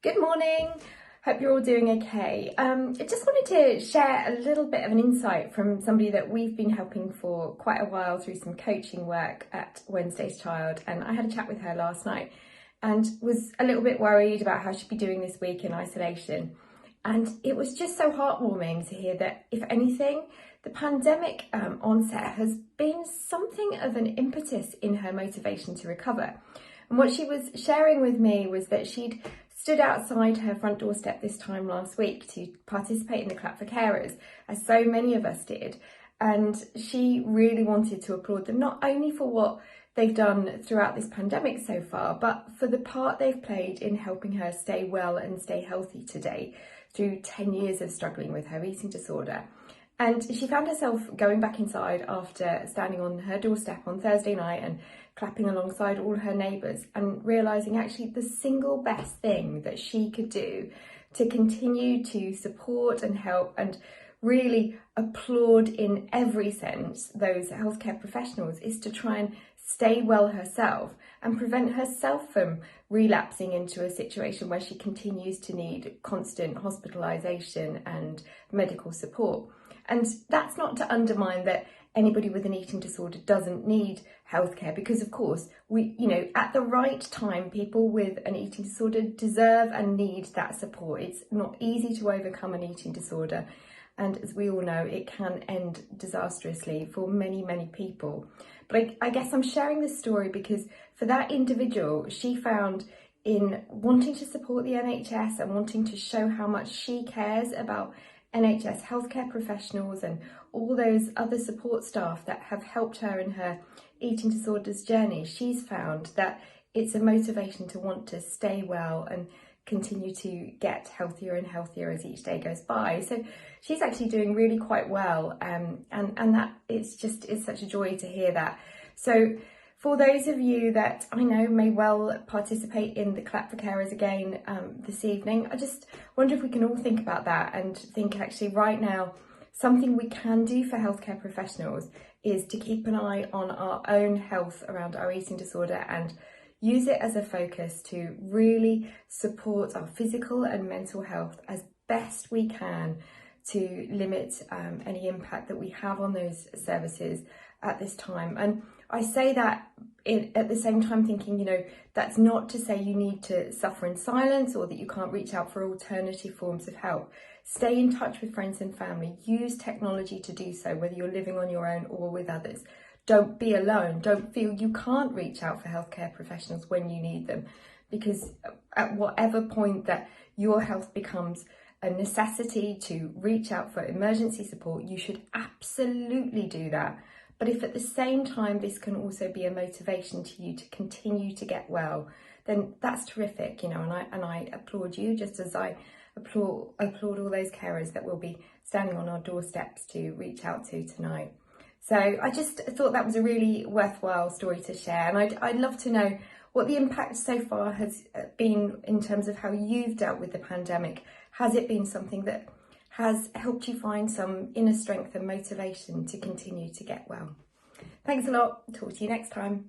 Good morning. Hope you're all doing okay. I just wanted to share a little bit of an insight from somebody that we've been helping for quite a while through some coaching work at Wednesday's Child, and I had a chat with her last night and was a little bit worried about how she'd be doing this week in isolation. And it was just so heartwarming to hear that, if anything, the pandemic onset has been something of an impetus in her motivation to recover. And what she was sharing with me was that she'd stood outside her front doorstep this time last week to participate in the Clap for Carers, as so many of us did. And she really wanted to applaud them, not only for what they've done throughout this pandemic so far, but for the part they've played in helping her stay well and stay healthy today through 10 years of struggling with her eating disorder. And she found herself going back inside after standing on her doorstep on Thursday night and clapping alongside all her neighbours, and realising actually the single best thing that she could do to continue to support and help and really applaud in every sense those healthcare professionals is to try and stay well herself and prevent herself from relapsing into a situation where she continues to need constant hospitalisation and medical support. And that's not to undermine that anybody with an eating disorder doesn't need healthcare, because of course at the right time, people with an eating disorder deserve and need that support. It's not easy to overcome an eating disorder, and as we all know, it can end disastrously for many people. But I guess I'm sharing this story because for that individual, she found in wanting to support the NHS and wanting to show how much she cares about NHS healthcare professionals and all those other support staff that have helped her in her eating disorders journey, she's found that it's a motivation to want to stay well and continue to get healthier and healthier as each day goes by. So she's actually doing really quite well, and that it's such a joy to hear that. So for those of you that I know may well participate in the Clap for Carers again this evening, I just wonder if we can all think about that and think actually right now, something we can do for healthcare professionals is to keep an eye on our own health around our eating disorder and use it as a focus to really support our physical and mental health as best we can to limit any impact that we have on those services at this time. And I say that at the same time thinking, that's not to say you need to suffer in silence or that you can't reach out for alternative forms of help. Stay in touch with friends and family. Use technology to do so, whether you're living on your own or with others. Don't be alone. Don't feel you can't reach out for healthcare professionals when you need them, because at whatever point that your health becomes a necessity to reach out for emergency support, you should absolutely do that. But if at the same time this can also be a motivation to you to continue to get well, then that's terrific, and I applaud you, just as I applaud all those carers that will be standing on our doorsteps to reach out to tonight. So I just thought that was a really worthwhile story to share, and I'd love to know what the impact so far has been in terms of how you've dealt with the pandemic. Has it been something that has helped you find some inner strength and motivation to continue to get well? Thanks a lot. Talk to you next time.